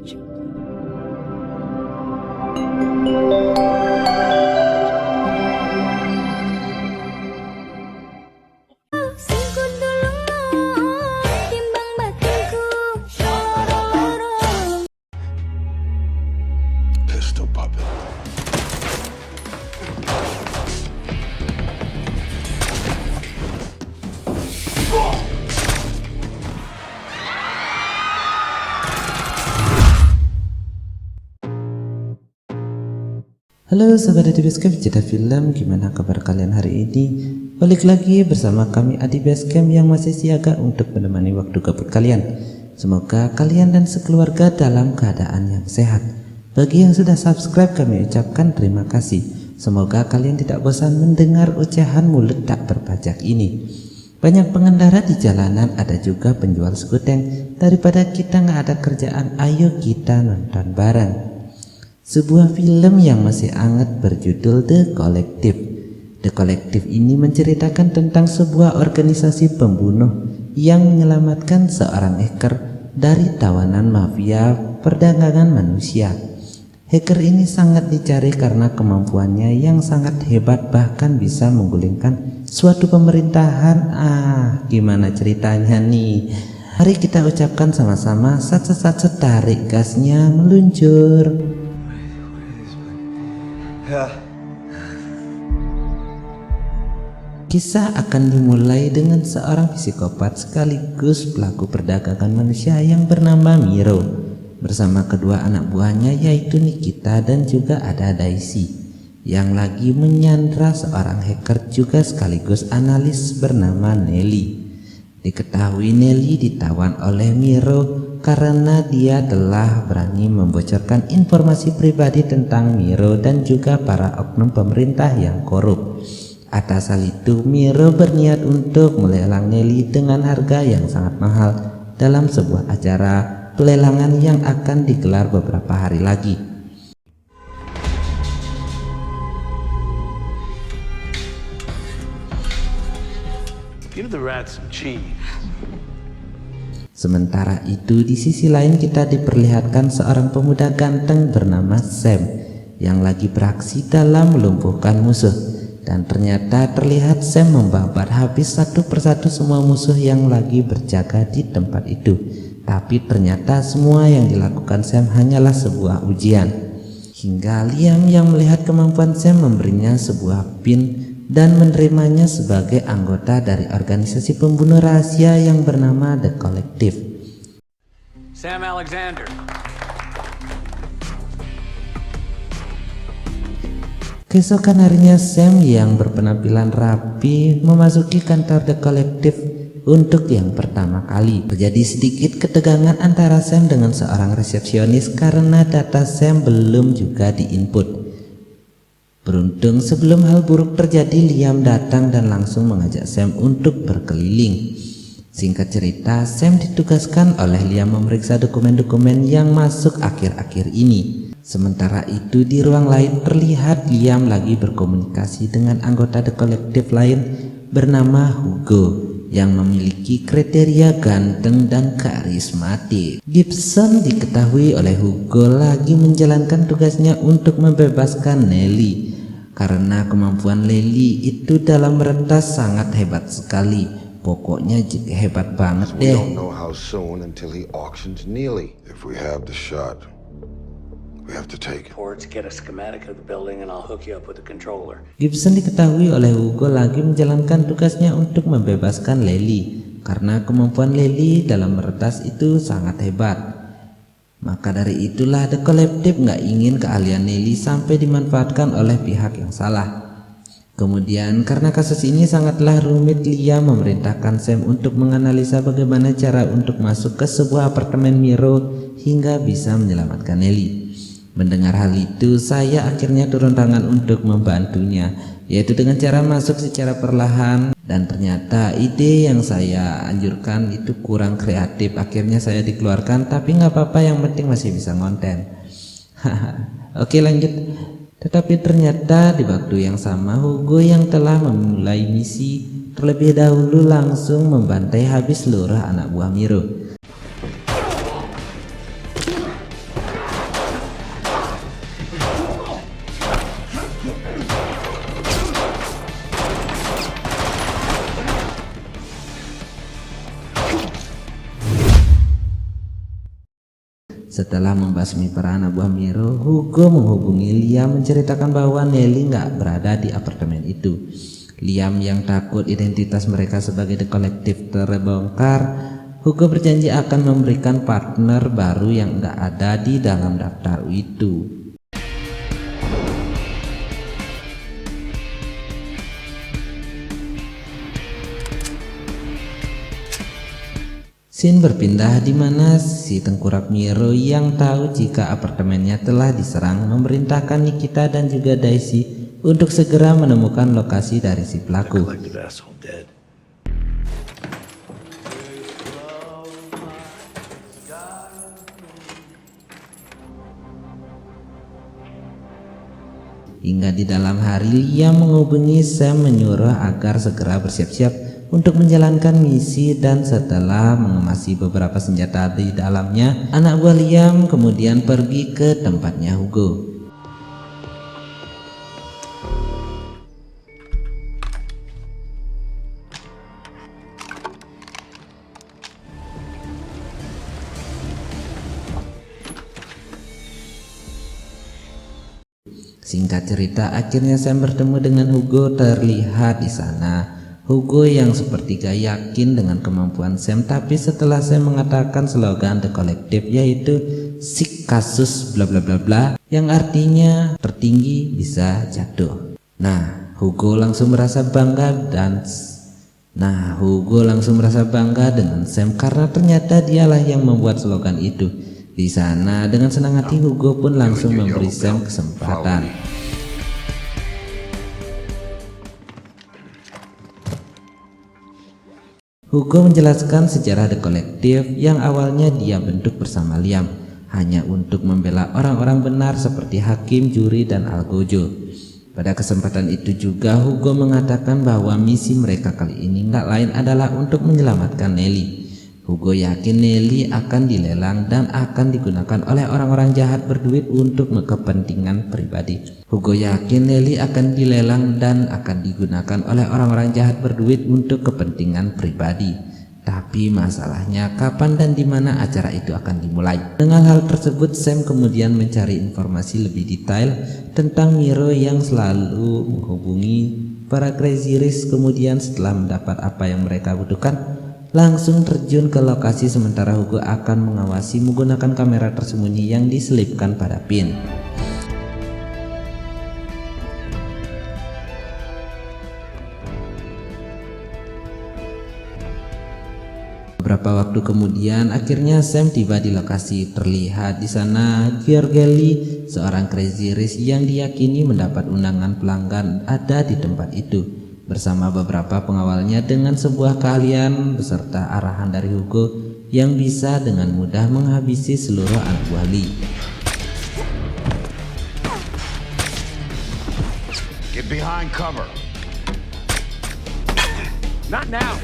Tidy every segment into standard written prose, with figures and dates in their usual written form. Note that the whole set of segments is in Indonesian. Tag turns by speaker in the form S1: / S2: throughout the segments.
S1: Pistol puppet.
S2: Halo sahabat Adi Basecamp Cerita Film, gimana kabar kalian hari ini? Balik lagi bersama kami Adi Basecamp yang masih siaga untuk menemani waktu gabut kalian. Semoga kalian dan sekeluarga dalam keadaan yang sehat. Bagi yang sudah subscribe kami ucapkan terima kasih. Semoga kalian tidak bosan mendengar ocehan mulut tak berpajak ini. Banyak pengendara di jalanan, ada juga penjual sekuteng. Daripada kita nggak ada kerjaan, ayo kita nonton bareng sebuah film yang masih hangat berjudul The Collective. The Collective ini menceritakan tentang sebuah organisasi pembunuh yang menyelamatkan seorang hacker dari tawanan mafia perdagangan manusia. Hacker ini sangat dicari karena kemampuannya yang sangat hebat, bahkan bisa menggulingkan suatu pemerintahan. Gimana ceritanya nih? Mari kita ucapkan sama-sama, sat tarik gasnya, meluncur. Kisah akan dimulai dengan seorang psikopat sekaligus pelaku perdagangan manusia yang bernama Miro bersama kedua anak buahnya, yaitu Nikita dan juga ada Daisy yang lagi menyandra seorang hacker juga sekaligus analis bernama Nelly. Diketahui Nelly ditawan oleh Miro karena dia telah berani membocorkan informasi pribadi tentang Miro dan juga para oknum pemerintah yang korup. Atas hal itu, Miro berniat untuk melelang Nelly dengan harga yang sangat mahal dalam sebuah acara pelelangan yang akan digelar beberapa hari lagi.
S1: Give the rat some cheese.
S2: Sementara itu di sisi lain kita diperlihatkan seorang pemuda ganteng bernama Sam yang lagi beraksi dalam melumpuhkan musuh, dan ternyata terlihat Sam membabat habis satu persatu semua musuh yang lagi berjaga di tempat itu. Tapi ternyata semua yang dilakukan Sam hanyalah sebuah ujian, hingga Liam yang melihat kemampuan Sam memberinya sebuah pin dan menerimanya sebagai anggota dari organisasi pembunuh rahasia yang bernama The Collective.
S3: Sam Alexander.
S2: Keesokan harinya Sam yang berpenampilan rapi memasuki kantor The Collective untuk yang pertama kali. Terjadi sedikit ketegangan antara Sam dengan seorang resepsionis karena data Sam belum juga diinput. Beruntung sebelum hal buruk terjadi, Liam datang dan langsung mengajak Sam untuk berkeliling. Singkat cerita, Sam ditugaskan oleh Liam memeriksa dokumen-dokumen yang masuk akhir-akhir ini. Sementara itu di ruang lain terlihat Liam lagi berkomunikasi dengan anggota The Collective lain bernama Hugo yang memiliki kriteria ganteng dan karismatik. Gibson diketahui oleh Hugo lagi menjalankan tugasnya untuk membebaskan Nelly karena kemampuan Nelly itu dalam merentas sangat hebat sekali. Pokoknya hebat banget
S1: We
S2: deh.
S1: don't know how soon until he auctions Neely. If we have the shot, we have to take it.
S3: Or to get a schematic of the building and I'll hook you up with the controller.
S2: Gibson diketahui oleh Hugo lagi menjalankan tugasnya untuk membebaskan Lily karena kemampuan Lily dalam meretas itu sangat hebat. Maka dari itulah The Collective nggak ingin keahlian Nelly sampai dimanfaatkan oleh pihak yang salah. Kemudian karena kasus ini sangatlah rumit, Liam memerintahkan Sam untuk menganalisa bagaimana cara untuk masuk ke sebuah apartemen Miro hingga bisa menyelamatkan Nelly. Mendengar hal itu, saya akhirnya turun tangan untuk membantunya, yaitu dengan cara masuk secara perlahan. Dan ternyata ide yang saya anjurkan itu kurang kreatif. Akhirnya saya dikeluarkan, tapi nggak apa-apa, yang penting masih bisa ngonten. Oke, lanjut. Tetapi ternyata di waktu yang sama Hugo yang telah memulai misi terlebih dahulu langsung membantai habis seluruh anak buah Miro. Setelah membasmi para anak buah Miro, Hugo menghubungi Liam menceritakan bahwa Nelly nggak berada di apartemen itu. Liam yang takut identitas mereka sebagai The Collective terbongkar, Hugo berjanji akan memberikan partner baru yang nggak ada di dalam daftar itu. Scene berpindah di mana si tengkorak Miro yang tahu jika apartemennya telah diserang memerintahkan Nikita dan juga Daisy untuk segera menemukan lokasi dari si pelaku.
S3: Collective asshole dead.
S2: Hingga di dalam hari, Liam menghubungi Sam menyuruh agar segera bersiap-siap untuk menjalankan misi, dan setelah mengemasi beberapa senjata di dalamnya, anak buah Liam kemudian pergi ke tempatnya Hugo. Singkat cerita, akhirnya Sam bertemu dengan Hugo terlihat di sana. Hugo yang sepertiga yakin dengan kemampuan Sam, tapi setelah Sam mengatakan slogan The Collective, yaitu "Sik kasus bla bla bla bla", yang artinya tertinggi bisa jatuh. Hugo langsung merasa bangga dengan Sam karena ternyata dialah yang membuat slogan itu. Di sana dengan senang hati Hugo pun langsung memberi Sam kesempatan. Hugo menjelaskan sejarah The Collective yang awalnya dia bentuk bersama Liam hanya untuk membela orang-orang benar seperti hakim, juri, dan algojo. Pada kesempatan itu juga Hugo mengatakan bahwa misi mereka kali ini nggak lain adalah untuk menyelamatkan Nelly. Hugo yakin Nelly akan dilelang dan akan digunakan oleh orang-orang jahat berduit untuk kepentingan pribadi. Hugo yakin Nelly akan dilelang dan akan digunakan oleh orang-orang jahat berduit untuk kepentingan pribadi. Tapi masalahnya kapan dan di mana acara itu akan dimulai. Dengan hal tersebut, Sam kemudian mencari informasi lebih detail tentang Miro yang selalu menghubungi para Crazy Rich. Kemudian setelah mendapat apa yang mereka butuhkan, langsung terjun ke lokasi, sementara Hugo akan mengawasi menggunakan kamera tersembunyi yang diselipkan pada pin. Beberapa waktu kemudian, akhirnya Sam tiba di lokasi. Terlihat di sana Georgeli, seorang Crazy Rich yang diyakini mendapat undangan pelanggan, ada di tempat itu bersama beberapa pengawalnya dengan sebuah keahlian beserta arahan dari Hugo yang bisa dengan mudah menghabisi seluruh anak buah Lee.
S1: Get behind cover.
S3: Not now.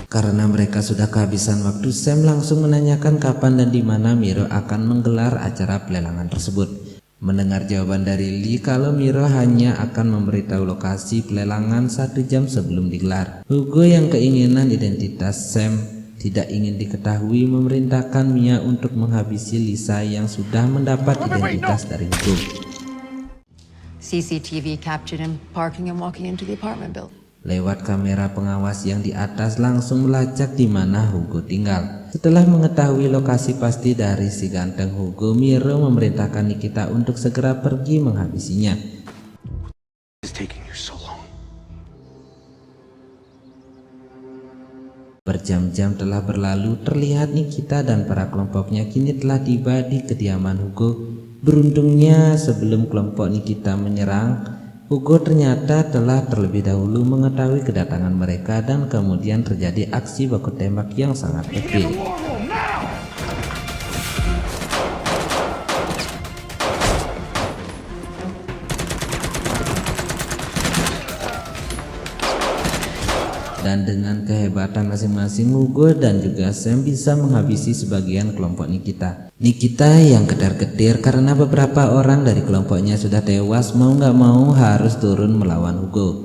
S2: Karena mereka sudah kehabisan waktu, Sam langsung menanyakan kapan dan di mana Miro akan menggelar acara pelelangan tersebut. Mendengar jawaban dari Lee kalau Miro hanya akan memberitahu lokasi pelelangan 1 jam sebelum digelar, Hugo yang keinginan identitas Sam tidak ingin diketahui memerintahkan Mia untuk menghabisi Lisa yang sudah mendapat identitas dari Hugo.
S4: CCTV captured him parking and walking into the apartment building.
S2: Lewat kamera pengawas yang di atas langsung melacak di mana Hugo tinggal. Setelah mengetahui lokasi pasti dari si ganteng Hugo, Miro memerintahkan Nikita untuk segera pergi menghabisinya.
S3: It's taking you so long.
S2: Berjam-jam telah berlalu, terlihat Nikita dan para kelompoknya kini telah tiba di kediaman Hugo. Beruntungnya sebelum kelompok Nikita menyerang, Hugo ternyata telah terlebih dahulu mengetahui kedatangan mereka dan kemudian terjadi aksi baku tembak yang sangat epik. Dan dengan kehebatan masing-masing, Hugo dan juga Sam bisa menghabisi sebagian kelompok Nikita. Nikita yang ketar-ketir karena beberapa orang dari kelompoknya sudah tewas, mau nggak mau harus turun melawan Hugo.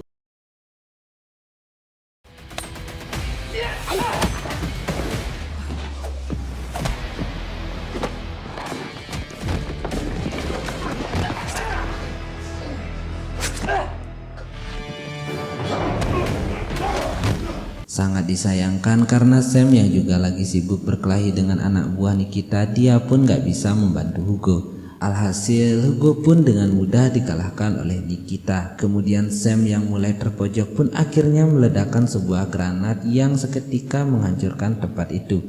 S2: Sangat disayangkan karena Sam yang juga lagi sibuk berkelahi dengan anak buah Nikita, dia pun gak bisa membantu Hugo. Alhasil Hugo pun dengan mudah dikalahkan oleh Nikita. Kemudian Sam yang mulai terpojok pun akhirnya meledakkan sebuah granat yang seketika menghancurkan tempat itu.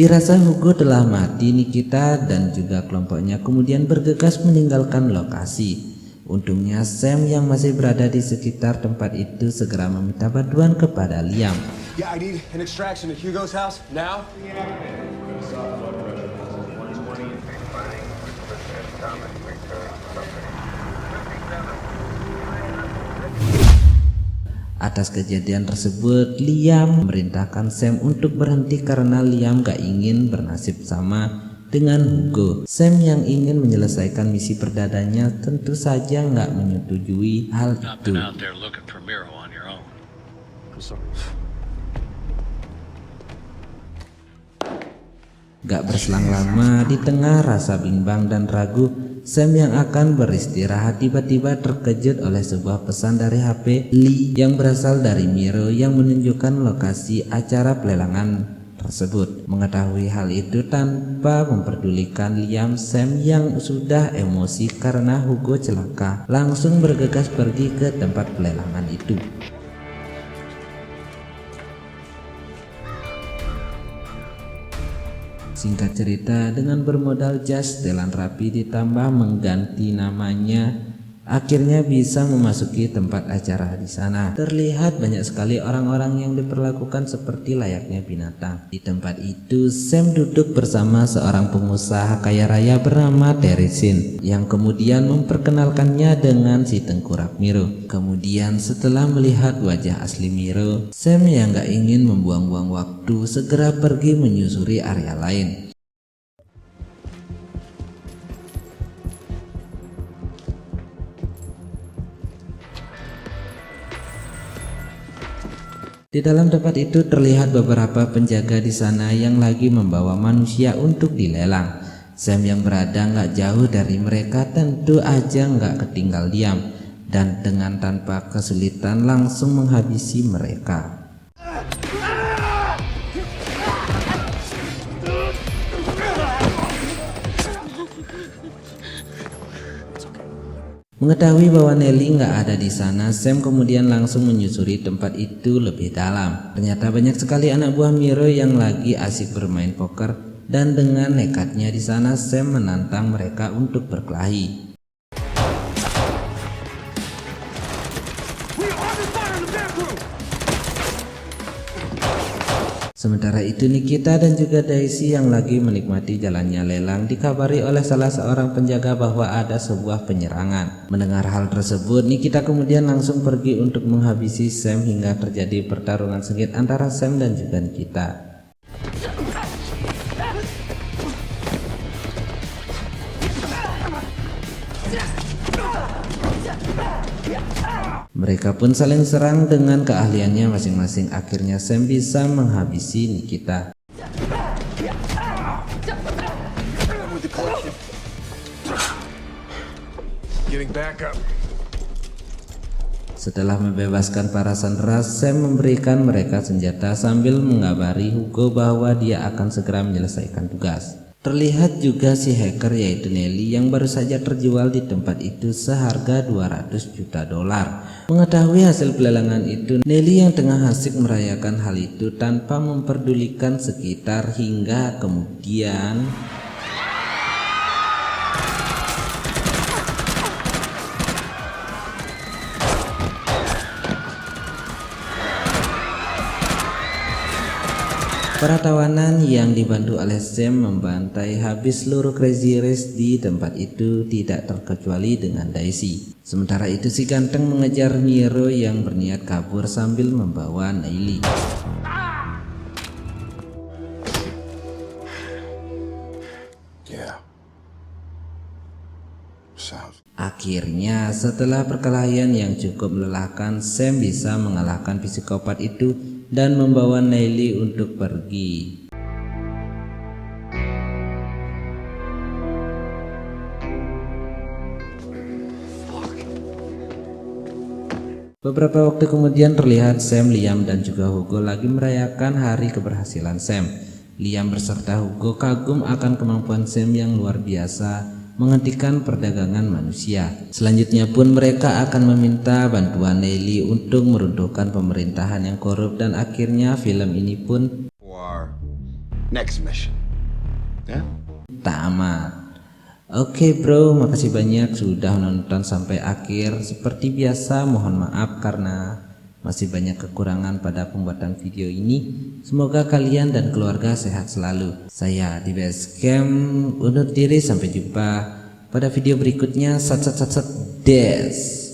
S2: Dirasa Hugo telah mati, Nikita dan juga kelompoknya kemudian bergegas meninggalkan lokasi. Untungnya Sam yang masih berada di sekitar tempat itu segera meminta bantuan kepada Liam.
S5: Yeah, I need an extraction at Hugo's house now.
S2: Atas kejadian tersebut, Liam memerintahkan Sam untuk berhenti karena Liam gak ingin bernasib sama dengan Hugo. Sam yang ingin menyelesaikan misi perdananya tentu saja gak menyetujui hal
S3: Not
S2: itu.
S3: been out there looking for Miro on your own.
S5: I'm sorry.
S2: Gak berselang lama, di tengah rasa bimbang dan ragu, Sam yang akan beristirahat tiba-tiba terkejut oleh sebuah pesan dari HP Lee yang berasal dari Miro yang menunjukkan lokasi acara pelelangan tersebut. Mengetahui hal itu tanpa memperdulikan Liam, Sam yang sudah emosi karena Hugo celaka langsung bergegas pergi ke tempat pelelangan itu. Singkat cerita, dengan bermodal jas setelan rapi ditambah mengganti namanya, akhirnya bisa memasuki tempat acara di sana. Terlihat banyak sekali orang-orang yang diperlakukan seperti layaknya binatang. Di tempat itu, Sam duduk bersama seorang pengusaha kaya raya bernama Terry Sin, yang kemudian memperkenalkannya dengan si tengkorak Miro. Kemudian setelah melihat wajah asli Miro, Sam yang gak ingin membuang-buang waktu segera pergi menyusuri area lain. Di dalam tempat itu terlihat beberapa penjaga di sana yang lagi membawa manusia untuk dilelang. Sam yang berada nggak jauh dari mereka tentu aja nggak ketinggal diam dan dengan tanpa kesulitan langsung menghabisi mereka. Mengetahui bahwa Nelly nggak ada di sana, Sam kemudian langsung menyusuri tempat itu lebih dalam. Ternyata banyak sekali anak buah Miro yang lagi asik bermain poker, dan dengan nekatnya di sana Sam menantang mereka untuk berkelahi. Sementara itu Nikita dan juga Daisy yang lagi menikmati jalannya lelang dikabari oleh salah seorang penjaga bahwa ada sebuah penyerangan. Mendengar hal tersebut, Nikita kemudian langsung pergi untuk menghabisi Sam hingga terjadi pertarungan sengit antara Sam dan juga Nikita. Mereka pun saling serang dengan keahliannya masing-masing. Akhirnya Sam bisa menghabisi Nikita. Setelah membebaskan para sandera, Sam memberikan mereka senjata sambil mengabari Hugo bahwa dia akan segera menyelesaikan tugas. Terlihat juga si hacker yaitu Nelly yang baru saja terjual di tempat itu seharga 200 juta dolar. Mengetahui hasil pelelangan itu, Nelly yang tengah asik merayakan hal itu tanpa memperdulikan sekitar hingga kemudian para tawanan yang dibantu oleh Sam membantai habis seluruh Crazy Rich di tempat itu, tidak terkecuali dengan Daisy. Sementara itu si ganteng mengejar Miro yang berniat kabur sambil membawa Nelly. Akhirnya setelah perkelahian yang cukup melelahkan, Sam bisa mengalahkan psikopat itu dan membawa Nelly untuk pergi. Beberapa waktu kemudian terlihat Sam, Liam, dan juga Hugo lagi merayakan hari keberhasilan Sam. Liam beserta Hugo kagum akan kemampuan Sam yang luar biasa menghentikan perdagangan manusia. Selanjutnya pun mereka akan meminta bantuan Neely untuk meruntuhkan pemerintahan yang korup, dan akhirnya film ini pun
S1: For our next mission. Yeah?
S2: tamat. Oke bro, makasih banyak sudah nonton sampai akhir. Seperti biasa mohon maaf karena masih banyak kekurangan pada pembuatan video ini. Semoga kalian dan keluarga sehat selalu. Saya di Basecamp undur diri, sampai jumpa pada video berikutnya. Sat des.